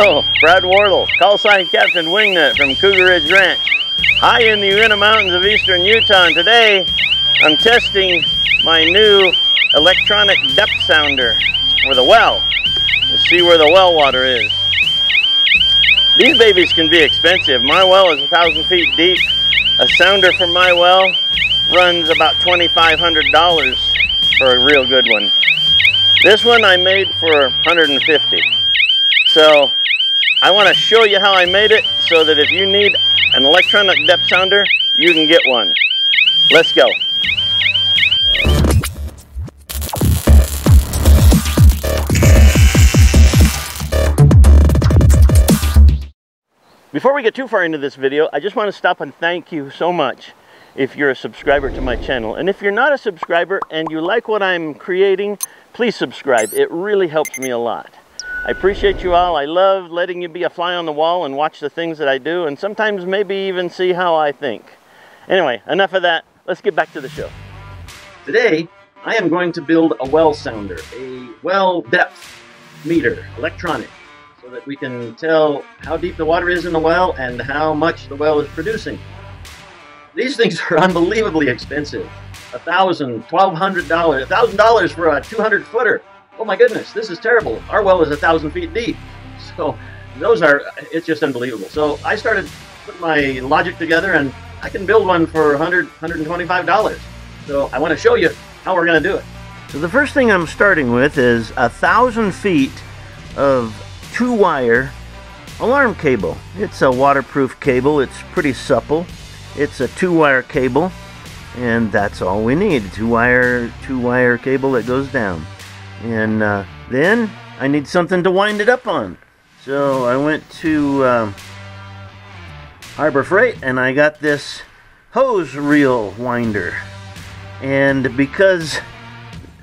Hello, Brad Wardle, call sign Captain Wingnut from Cougar Ridge Ranch, high in the Uinta Mountains of eastern Utah, and today I'm testing my new electronic depth sounder for the well to see where the well water is. These babies can be expensive. My well is 1,000 feet deep. A sounder from my well runs about $2,500 for a real good one. This one I made for $150. So I want to show you how I made it so that if you need an electronic depth sounder, you can get one. Let's go. Before we get too far into this video, I just want to stop and thank you so much if you're a subscriber to my channel. And if you're not a subscriber and you like what I'm creating, please subscribe. It really helps me a lot. I appreciate you all. I love letting you be a fly on the wall and watch the things that I do, and sometimes maybe even see how I think. Anyway, enough of that. Let's get back to the show. Today, I am going to build a well sounder, a well depth meter, electronic, so that we can tell how deep the water is in the well and how much the well is producing. These things are unbelievably expensive. $1,000, $1,200, $1,000 for a 200-footer. Oh my goodness, this is terrible. Our well is 1,000 feet deep. So it's just unbelievable. So I started putting my logic together, and I can build one for $100, $125. So I want to show you how we're going to do it. So the first thing I'm starting with is 1,000 feet of 2-wire alarm cable. It's a waterproof cable. It's pretty supple. It's a 2-wire cable, and that's all we need. 2-wire cable that goes down. And then I need something to wind it up on. So I went to Harbor Freight and I got this hose reel winder. And because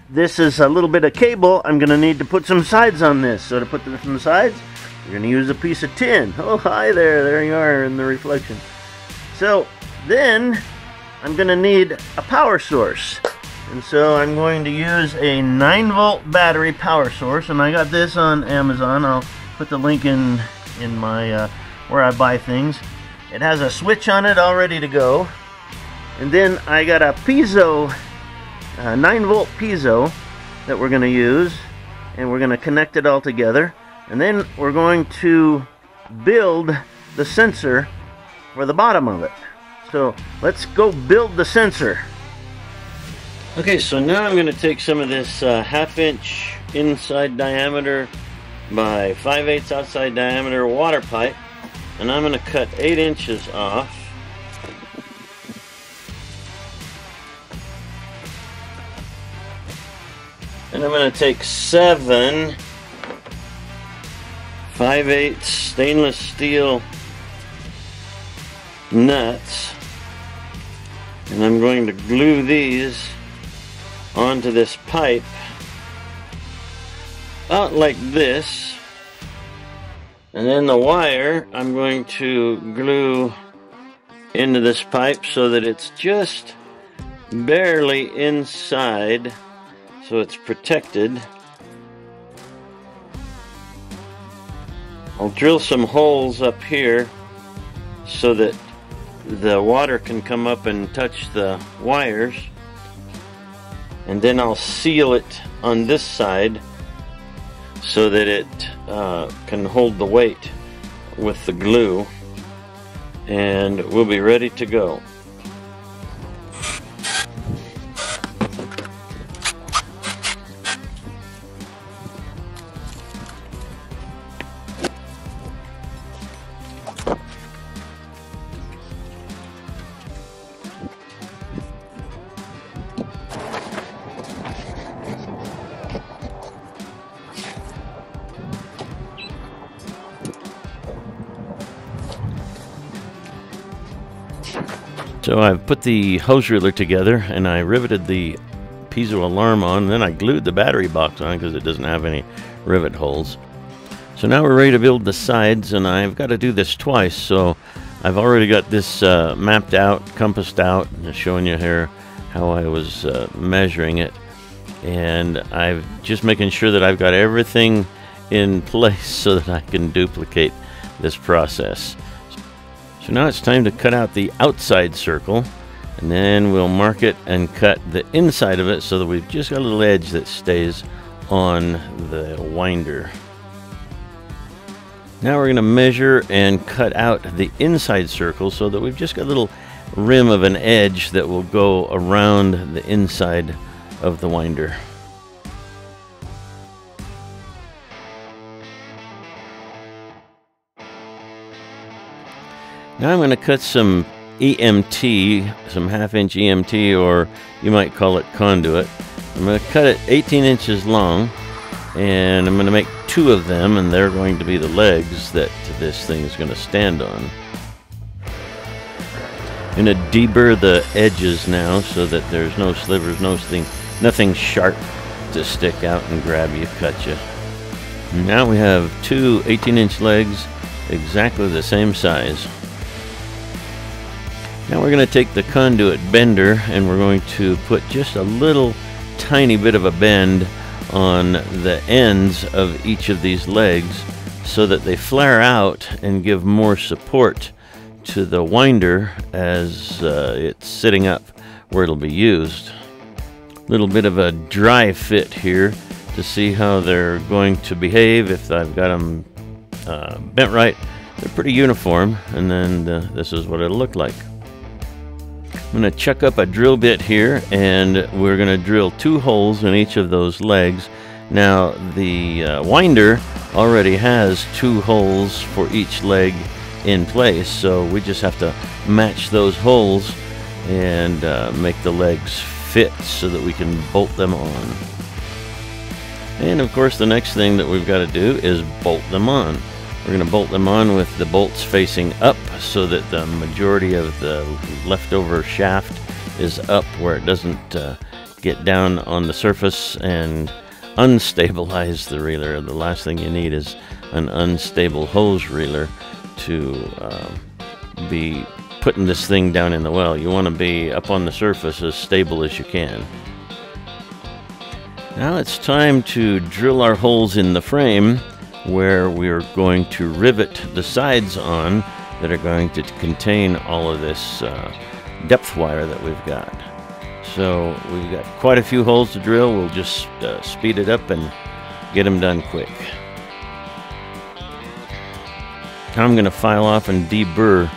this is a little bit of cable, I'm going to need to put some sides on this. So to put some sides, we're going to use a piece of tin. Oh, hi there. There you are in the reflection. So then I'm going to need a power source. And so I'm going to use a 9-volt battery power source, and I got this on Amazon. I'll put the link in my where I buy things. It has a switch on it all ready to go. And then I got a piezo, 9-volt piezo that we're going to use, and we're going to connect it all together. And then we're going to build the sensor for the bottom of it. So let's go build the sensor. Okay, so now I'm going to take some of this 1/2-inch inside diameter by 5/8 outside diameter water pipe, and I'm going to cut 8 inches off. And I'm going to take 7 5/8 stainless steel nuts, and I'm going to glue these onto this pipe out like this, and then the wire I'm going to glue into this pipe so that it's just barely inside, so it's protected. I'll drill some holes up here so that the water can come up and touch the wires. And then I'll seal it on this side so that it can hold the weight with the glue, and we'll be ready to go. So I've put the hose reeler together, and I riveted the piezo alarm on, and then I glued the battery box on because it doesn't have any rivet holes. So now we're ready to build the sides, and I've got to do this twice. So I've already got this mapped out, compassed out, and showing you here how I was measuring it. And I'm just making sure that I've got everything in place so that I can duplicate this process. So now it's time to cut out the outside circle, and then we'll mark it and cut the inside of it so that we've just got a little edge that stays on the winder. Now we're going to measure and cut out the inside circle so that we've just got a little rim of an edge that will go around the inside of the winder. Now I'm going to cut some EMT, some 1/2 inch EMT, or you might call it conduit. I'm going to cut it 18 inches long, and I'm going to make 2 of them, and they're going to be the legs that this thing is going to stand on. I'm going to deburr the edges now so that there's no slivers, nothing sharp to stick out and grab you, cut you. Now we have 2 18-inch legs, exactly the same size. Now we're going to take the conduit bender and we're going to put just a little tiny bit of a bend on the ends of each of these legs so that they flare out and give more support to the winder as it's sitting up where it'll be used. A little bit of a dry fit here to see how they're going to behave. If I've got them bent right, they're pretty uniform, and then this is what it'll look like. I'm going to chuck up a drill bit here, and we're going to drill 2 holes in each of those legs. Now the winder already has 2 holes for each leg in place, so we just have to match those holes and make the legs fit so that we can bolt them on. And of course the next thing that we've got to do is bolt them on. We're going to bolt them on with the bolts facing up so that the majority of the leftover shaft is up where it doesn't get down on the surface and unstabilize the reeler. The last thing you need is an unstable hose reeler to be putting this thing down in the well. You want to be up on the surface as stable as you can. Now it's time to drill our holes in the frame where we're going to rivet the sides on that are going to contain all of this depth wire that we've got. So we've got quite a few holes to drill. We'll just speed it up and get them done quick. Now I'm going to file off and deburr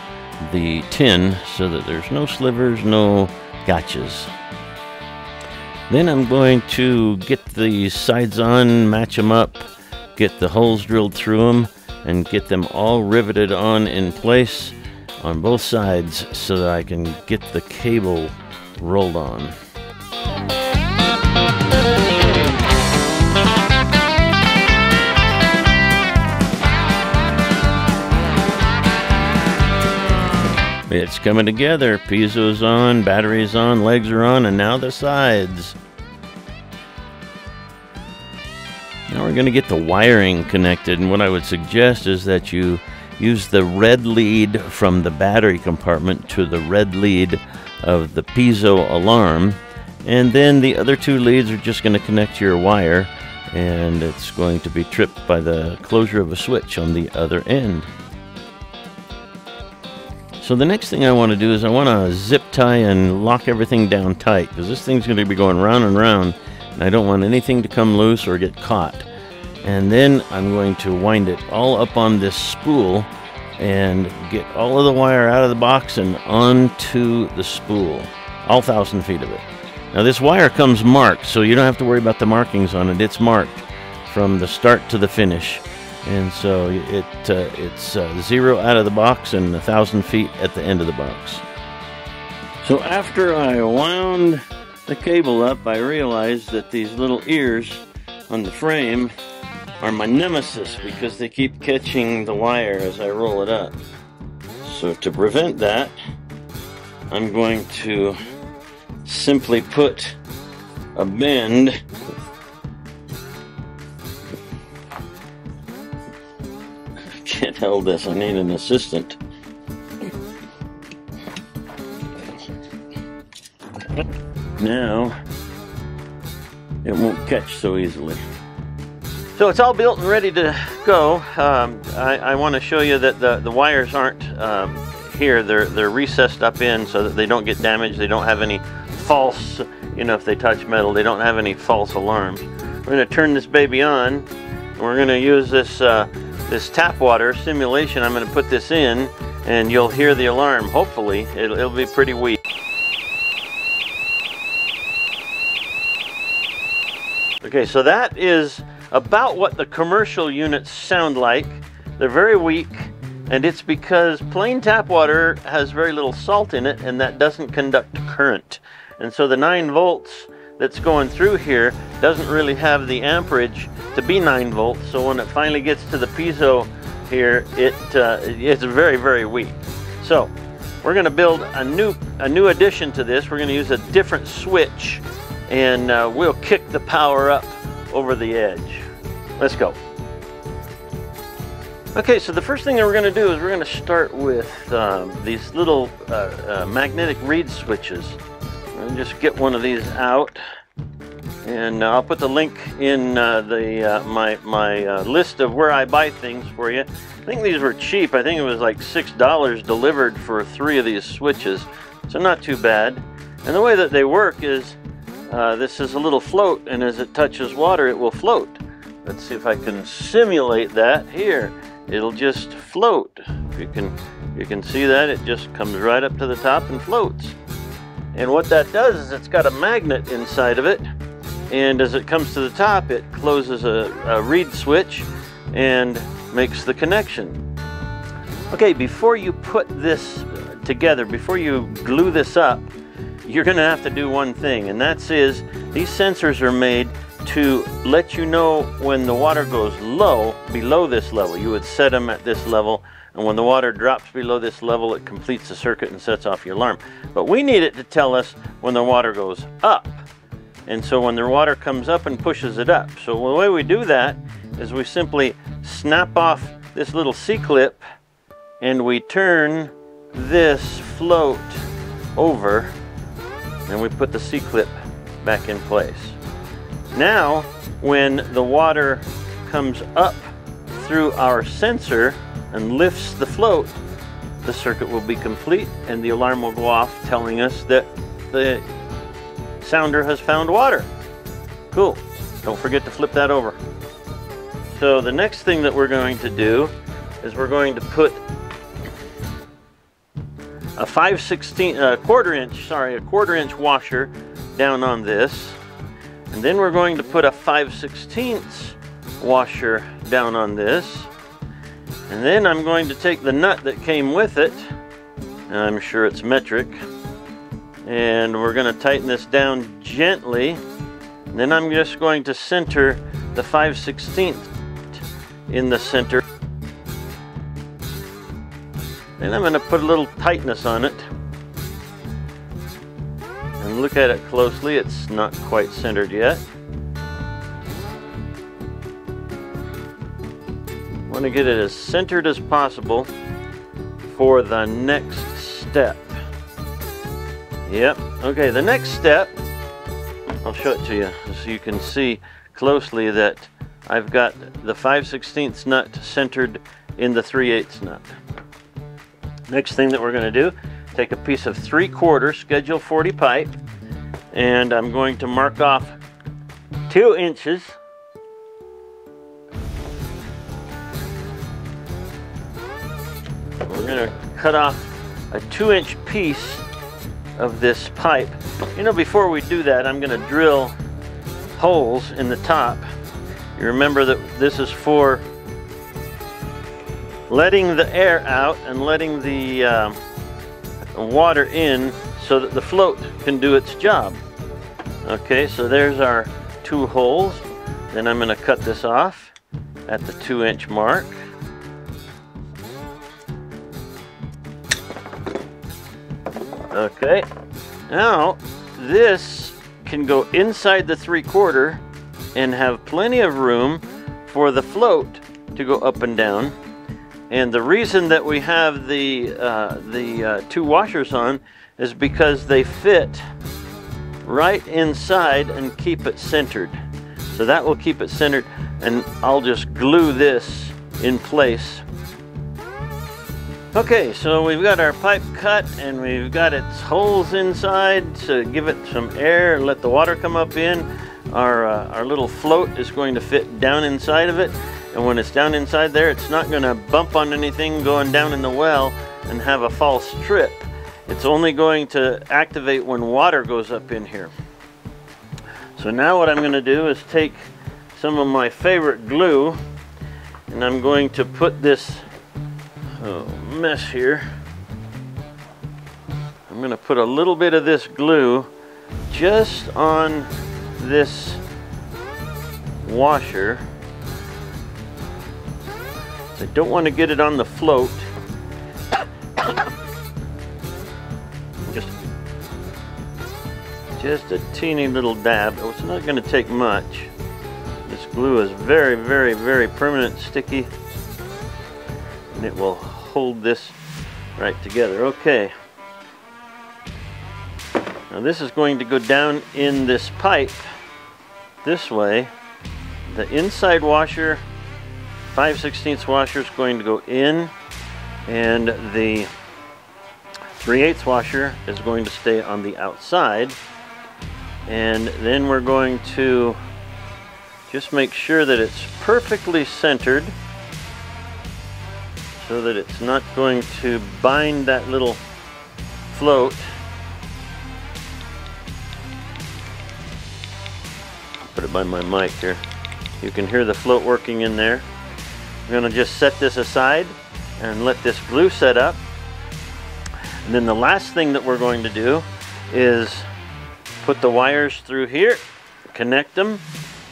the tin so that there's no slivers, no gotchas. Then I'm going to get the sides on, match them up, get the holes drilled through them, and get them all riveted on in place on both sides so that I can get the cable rolled on. It's coming together. Piezo's on, battery's on, legs are on, and now the sides. Now we're going to get the wiring connected, and what I would suggest is that you use the red lead from the battery compartment to the red lead of the piezo alarm, and then the other 2 leads are just going to connect to your wire, and it's going to be tripped by the closure of a switch on the other end. So the next thing I want to do is I want to zip tie and lock everything down tight, because this thing's going to be going round and round, and I don't want anything to come loose or get caught. And then I'm going to wind it all up on this spool and get all of the wire out of the box and onto the spool, all 1,000 feet of it. Now this wire comes marked, so you don't have to worry about the markings on it. It's marked from the start to the finish. And so it's 0 out of the box and 1,000 feet at the end of the box. So after I wound the cable up, I realized that these little ears on the frame are my nemesis because they keep catching the wire as I roll it up. So to prevent that, I'm going to simply put a bend can't hold this, I need an assistant. Now it won't catch so easily. So it's all built and ready to go. I want to show you that the wires aren't here. They're recessed up in so that they don't get damaged. They don't have any false, you know, if they touch metal, they don't have any false alarms. We're going to turn this baby on. And we're going to use this this tap water simulation. I'm going to put this in, and you'll hear the alarm. Hopefully, it'll be pretty weak. Okay, so that is about what the commercial units sound like. They're very weak, and it's because plain tap water has very little salt in it, and that doesn't conduct current. And so the 9 volts that's going through here doesn't really have the amperage to be 9 volts. So when it finally gets to the piezo here, it's very, very weak. So we're going to build a new addition to this. We're going to use a different switch, and we'll kick the power up over the edge. Let's go. Okay, so the first thing that we're going to do is we're going to start with these little magnetic reed switches. I'll just get one of these out, and I'll put the link in my list of where I buy things for you. I think these were cheap. I think it was like $6 delivered for 3 of these switches, so not too bad. And the way that they work is this is a little float, and as it touches water, it will float. Let's see if I can simulate that here. It'll just float. You can see that it just comes right up to the top and floats. And what that does is it's got a magnet inside of it, and as it comes to the top, it closes a reed switch and makes the connection. Okay, before you put this together, before you glue this up, you're going to have to do one thing, and that's these sensors are made to let you know when the water goes low, below this level. You would set them at this level, and when the water drops below this level, it completes the circuit and sets off your alarm. But we need it to tell us when the water goes up. And so when the water comes up and pushes it up. So the way we do that is we simply snap off this little C-clip, and we turn this float over, and we put the C-clip back in place. Now, when the water comes up through our sensor and lifts the float, the circuit will be complete, and the alarm will go off telling us that the sounder has found water. Cool. Don't forget to flip that over. So the next thing that we're going to do is we're going to put a quarter inch washer down on this, and then we're going to put a 5/16 washer down on this, and then I'm going to take the nut that came with it, and I'm sure it's metric, and we're going to tighten this down gently, and then I'm just going to center the 5/16 in the center. And I'm going to put a little tightness on it. And look at it closely, it's not quite centered yet. I want to get it as centered as possible for the next step. Yep, okay, the next step, I'll show it to you so you can see closely that I've got the 5/16 nut centered in the 3/8 nut. Next thing that we're going to do, take a piece of 3/4 schedule 40 pipe, and I'm going to mark off 2 inches. We're going to cut off a 2-inch piece of this pipe. You know, before we do that, I'm going to drill holes in the top. You remember that this is for letting the air out and letting the water in so that the float can do its job. Okay, so there's our 2 holes. Then I'm going to cut this off at the 2-inch mark. Okay, now this can go inside the 3/4 and have plenty of room for the float to go up and down. And the reason that we have the 2 washers on is because they fit right inside and keep it centered. So that will keep it centered. and I'll just glue this in place. Okay, so we've got our pipe cut and we've got its holes inside to give it some air and let the water come up in. Our little float is going to fit down inside of it, and when it's down inside there, it's not going to bump on anything going down in the well and have a false trip. It's only going to activate when water goes up in here. So now what I'm going to do is take some of my favorite glue, and I'm going to put this mess here. I'm going to put a little bit of this glue just on this washer. I don't want to get it on the float. Just a teeny little dab. Oh, it's not going to take much. This glue is very, very, very permanent, sticky, and it will hold this right together. Okay. Now this is going to go down in this pipe this way. The inside washer, 5/16 washer, is going to go in, and the 3/8 washer is going to stay on the outside. And then we're going to just make sure that it's perfectly centered so that it's not going to bind that little float. Put it by my mic here. You can hear the float working in there. I'm going to just set this aside and let this glue set up. And then the last thing that we're going to do is put the wires through here, connect them,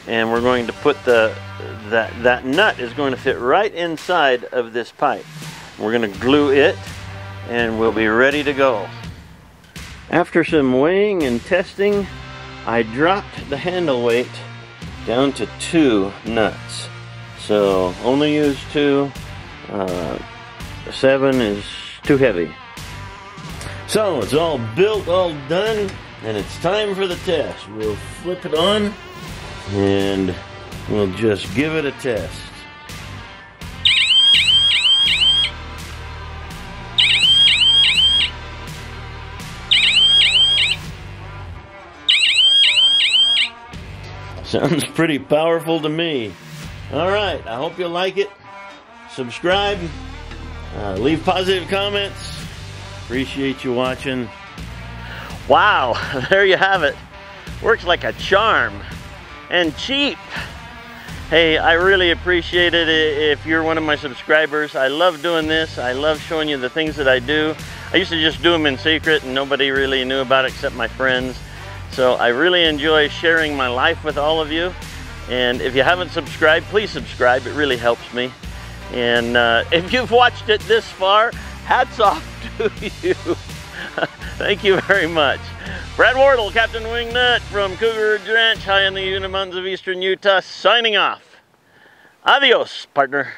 and we're going to put that nut is going to fit right inside of this pipe. We're going to glue it, and we'll be ready to go. After some weighing and testing, I dropped the handle weight down to 2 nuts. So only use 2. 7 is too heavy. So it's all built, all done, and it's time for the test. We'll flip it on and we'll just give it a test. Sounds pretty powerful to me. Alright, I hope you like it. Subscribe, leave positive comments. Appreciate you watching. Wow, there you have it. Works like a charm. And cheap. Hey, I really appreciate it if you're one of my subscribers. I love doing this. I love showing you the things that I do. I used to just do them in secret and nobody really knew about it except my friends. So I really enjoy sharing my life with all of you. And if you haven't subscribed, please subscribe. It really helps me. And if you've watched it this far, hats off to you. Thank you very much. Brad Wardle, Captain Wingnut from CougarRidgeRanch, high in the Unit Mountains of eastern Utah, signing off. Adios, partner.